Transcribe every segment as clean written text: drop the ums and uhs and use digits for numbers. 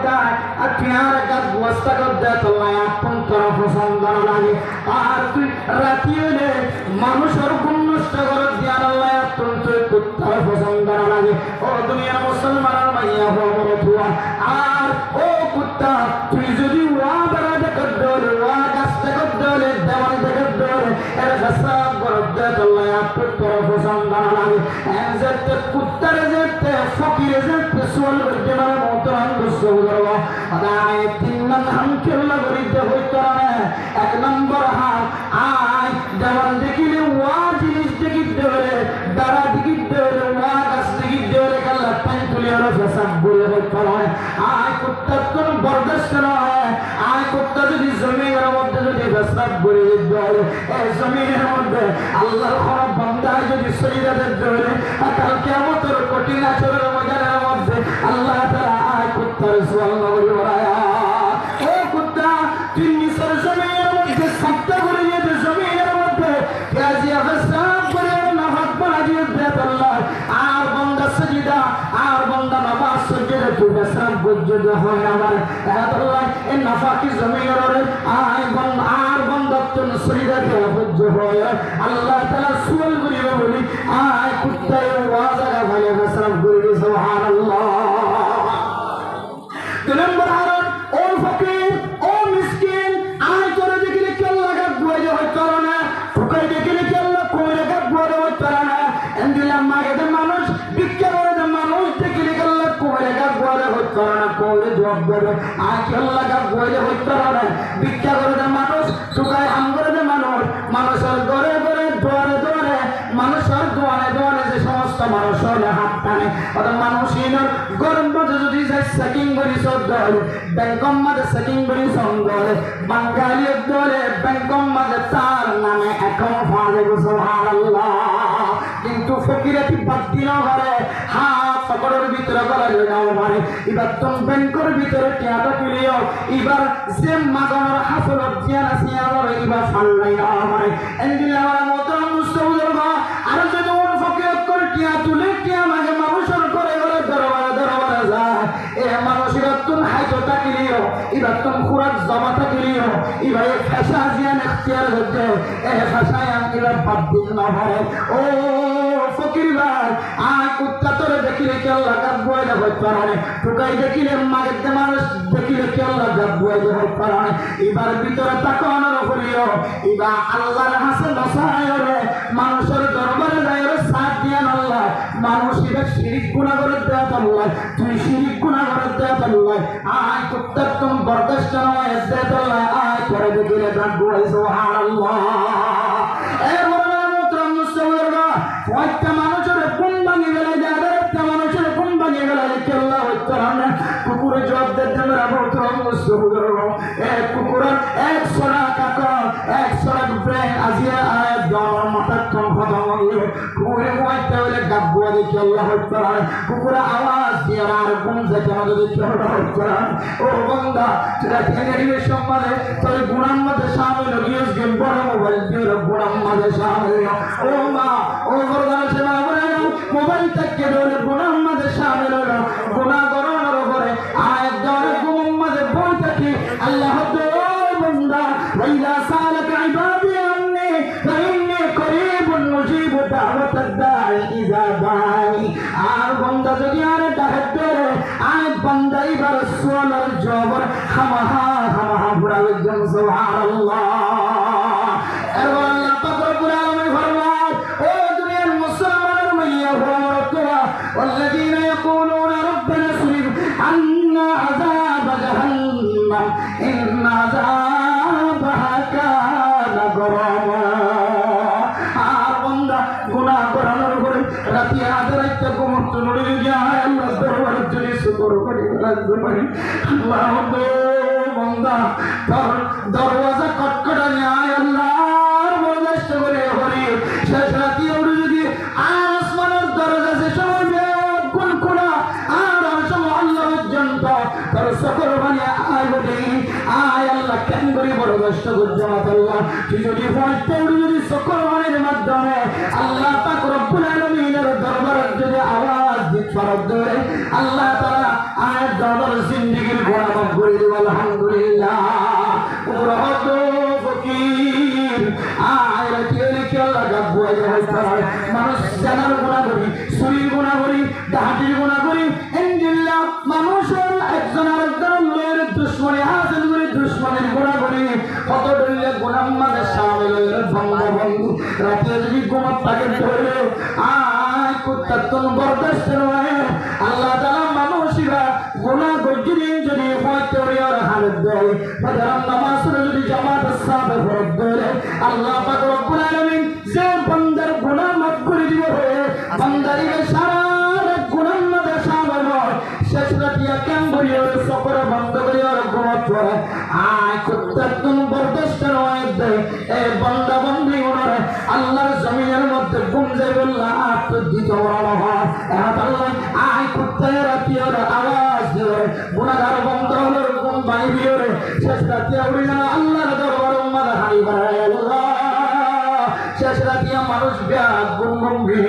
দেয় আর তুই আর কাজ বস্তা করতে তোলা আপন তোর পছন্দ লাগে আর তুই রাতি হলে মানুষের গুণ নষ্ট করে দিয়া আল্লাহ আপন তুই কুত্তার পছন্দ লাগে ও দুনিয়ার মুসলমানের মাইয়া বড় তুয়া আর ও কুত্তা তুই যদি ওয়া বেড়াতে করতে হলে ওয়া কাজটা করতে হলে দেওয়াল থেকে ধরে এর সব করতে তোলা আপন তোর পছন্দ লাগে যেতে কুত্তারে যেতে ফকিরে যেতে সোল করতে মানে মতো আন্দোলন করবো আদায় 3 নম্বর হাম খেলা করিতে হইতো না 1 নম্বর হাম আয় যেমন দেখিলে ওয়া জিনিস দেখিতে হলে দাঁড়া দেখিতে হলে ওয়া গাছ দেখিতে হলে কাল্লা টাইম তুলে আরো ফেসাব বলে হইতো না আয় কুত্তার তোর বরদাস্ত নয় আয় কুত্তা যদি জমিনের মধ্যে যদি ফেসাব বলে দিতে হলে এই জমিনের মধ্যে আল্লাহর কোনো বান্দায় যদি সহিদাদের ধরে কাল কিয়ামতের কঠিন আচরণের ময়দানের মধ্যে আল্লাহ তাআলা আয় কুত্তার সুবহানাল্লাহ বলে ওরায়া ও কুত্তা তুই নিসর জমিনের মধ্যে সত্তা করে দিয়ে জমিনের মধ্যে কাজিয়া ফেসাব করে নামাজ পড়া দিয়ে দেত আল্লাহ আর বান্দা সাজদা আর বান্দা নামাজ সাজদা তুই ফেসাব বজ্জদ হয় আমার আল্লাহ এই নাফাকি জমিনের আয় বান্দা আর বান্দা তুই সহিদা দেওয়া বজ্জ হয় আল্লাহ তাআলা সুবল করিবে বলি আয় কুত্তায় ওয়াজারা ভালো ফেসাব করে সুবহানাল্লাহ 2 নম্বর হারন ও ফকির ও মিসকিন আয় তোরে দেখিলে কেল লাগা গুয়ে হয় করোনা ফুকাই দেখিলে কেল কোরে গা গুয়ে হয় করোনা এন্দিলা মাগে দে মানুষ ভিক্ষা করে দে মানুষ দেখিলে কেল কোরে গা গুয়ে হয় করোনা কোরে জব করে আয় কেল লাগা গুয়ে হয় করোনা ভিক্ষা করে দে মানুষ ফুকাই আম করে দে মানুষ মানুষের ঘরে ঘরে দুয়ারে দুয়ারে মানুষের দুয়ারে দুয়ারে যে সমস্ত মানুষের হাত টানে অত মানুষের গরম বাজে যদি যায় সেকিং করি সব দলে ব্যাংকম মাঝে সেকিং করি সঙ্গলে বাঙালি দলে ব্যাংকম মাঝে তার নামে অ্যাকাউন্ট ফাঁদে সুবহানাল্লাহ কিন্তু ফকিরাতি বাদ দিন ঘরে হাত পকড়ের ভিতরে গলা যাও মানে এবার তুমি ব্যাংকের ভিতরে টিয়াটা তুলিও এবার যে মাগনের হাসলত জিয়ান আসিয়া বলে এবার ফাল্লাই মানে এন্দিলা মতো মুস্তফুল আর যদি ওর ফকির করে টিয়া তুলে টিয়া মাগে মানুষের করে গলে দরবারে দরবারে যায় এ মানুষের তুম হাইতো তাকিলিও এবার তুমি খুরাক জমা তাকিলিও এবার ফেসা জিয়ান এখতিয়ার হচ্ছে এ ফেসায় এবার বাদ দিন না ভরে ও ফকির ভাই আয় কুত্তা তোরে দেখিলে কেউ লাগাত বয়ে হইতে পারে টুকাই দেখিলে মাগের মানুষ দেখিলে কেউ লাগাত বয়ে হইতে পারে এবার ভিতরে তাকানোর করিও এবার আল্লাহর হাসে নসায় রে মানুষের দরবারে যায় রে সাথ দিয়া আল্লাহ মানুষ এবার শিরিক গুনাহ করে দেয়া আল্লাহ তুই শিরিক গুনাহ করে দেয়া আল্লাহ আয় কুত্তা তুমি বরদাস্ত নয় দেয়া আল্লাহ আয় করে দেখিলে ডাক বয়ে সুবহানাল্লাহ এ একটা মানুষের কোন ভাঙে গেলে যাবে একটা মানুষের কোন ভাঙে গেলে কেল্লা হইতে হবে কুকুরে জবাব দিতে কুকুরের 100 টাকা 100 ব্রেন আজিয়া আয় দর মাথার কম কথা বললে কুকুরে হইতে হলে গাব্বুয়া দিয়ে কেল্লা হইতে হবে কুকুরে আওয়াজ দিয়ে আর কোন যেতে আমাদের কেল্লা হইতে হবে ও বন্ধা সেটা টেনের সম্মানে তোর গুণার মধ্যে সামিল গিয়েছ গেম বড় মোবাইল দিয়ে গুণার মধ্যে সামিল ও মা ও গরদার সেবা বলে মোবাইল থেকে ধরে গুনার মাঝে সামিল হলো গুনাহ করার উপরে আয়াত ধরে গুনার মাঝে বই থাকি আল্লাহ তো বান্দা ওয়াইদা সালাক ইবাদি আন্নি ফাইন্নী করিবুন মুজিবু দাওয়াতাদ দাঈ ইযা দাঈ আর বান্দা যদি আরে ডাকত ধরে আয়াত বান্দা এবার সোলার জবর হামাহা হামাহা বুড়াল জন সুবহানাল্লাহ এবার আল্লাহ পাক রব্বুল আলামিন ফরমান ও والذين يقولون ربنا اصرف عنا عذاب جهنم إن عذابها كان غراما আর বান্দা গুনাহ করার পরে রাতে আদারাইতে ঘুমন্ত নড়ে যায় আল্লাহ দরবারে যদি শুকর করে রাখতে পারে আল্লাহ গো বান্দা দরওয়াজা কটকটা যায় আল্লাহর বরদাস্ত করে হরি শেষ রাতে উড়ে যদি আসমানের দরজা সে সময় কোন কোনা আর সময় আল্লাহ পর্যন্ত তার সকল বানিয়ে আয় বলে আয় আল্লাহ কেন করি বরদাস্ত করছে আল্লাহ তুই যদি পড়তে উড়ে যদি সকল বানের মাধ্যমে আল্লাহ পাক রব্বুল আলামিনের দরবারে যদি আওয়াজ দিতে পারো আল্লাহ তাআলা আয় দরবার জিন্দেগির আলহামদুলিল্লাহ রহত ফকির আয় রাখিয়ে কি আল্লাহ গাবুয়া যায় মানুষ জানার গুনাহ করি চুরির গুনাহ করি ডাহাতির গুনাহ করি ইনশাআল্লাহ মানুষের একজন আরেকজনের দুশমনী হাসিল করে দুশমনের গুনাহ করি কত দলিলে গুনাহ মানে শামিল বন্ধু রাখিয়ে যদি গুনাহ থাকে ধরে আয় কুত্তাতুন বরদাস্ত নয় আল্লাহ তাআলা মানুষরা গুনাহ করলে যদি হয়তো আর হালত দেয় ফজর নামাজ যদি জামাত সাথে ফরজ দেয় আল্লাহ পাক রব্বুল আলামিন যে বান্দার গুনাহ মাফ করে দিবে বান্দারিকে সারা গুনাহ মাফ শামিল হয় শেষ রাতিয়া কেন বলিও সফর বন্ধ করিও গুনাহ করে আয় কুত্তাতুন বরদাস্ত নয় এই বান্দা বন্দী ওনারে আল্লাহর জমিনের মধ্যে গুমজে বললা আত দিতে বলা হয় আল্লাহ আয় কুত্তায় রাতিয়ার আওয়াজ দিয়ে গুনাহগার বন্ধ হলো কোন বাণী দিয়ে শেষ রাতিয়া উড়ে যেন আল্লাহর দরবার উম্মাদ হাই বাড়ায় আল্লাহ শেষ রাতিয়া মানুষ ব্যাগ গুমগম্ভি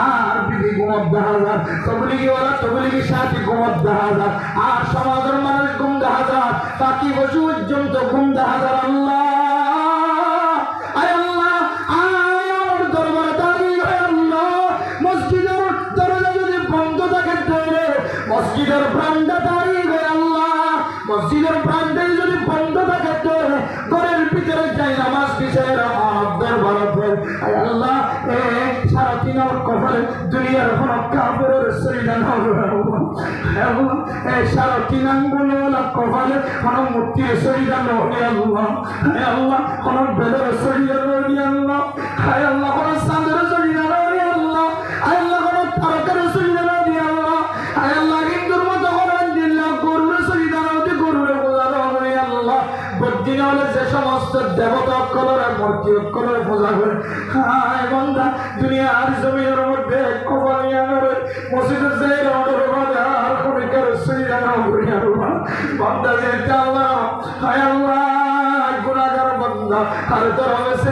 আর বিধি গুমত দেখা তবলিগি সাথী গুমত দেখা আর সমাজের মানুষ গুম দেখা যায় পাখি পশু পর্যন্ত গুম দেখা যায় আল্লাহ মসজিদের প্রাণটা দাঁড়িয়ে আল্লাহ মসজিদের প্রাণটা যদি বন্ধ থাকে তো ঘরের ভিতরে যাই নামাজ পিছিয়ে দরবার আল্লাহ সারা দিন আমার কপালে দুনিয়ার কোন কাপড়ের শরীর সারা দিন আঙ্গুলো কপালে কোন মূর্তির শরীর আল্লাহ আল্লাহ কোন বেলের শরীর আল্লাহ আল্লাহ কোন চাঁদের শরীর আল্লাহ আল্লাহ কোন তারকার শরীর যে সমস্ত দেবতা অক্ষরের মূর্তি অক্ষরের পূজা করে হায় বান্দা দুনিয়ার জমিনের মধ্যে কপালিয়া করে মসজিদের যে রডের মধ্যে আর পরীক্ষার সুবিধা না করি বান্দা যে আল্লাহ হায় আল্লাহ গুনাহগার বান্দা আর তোর হয়েছে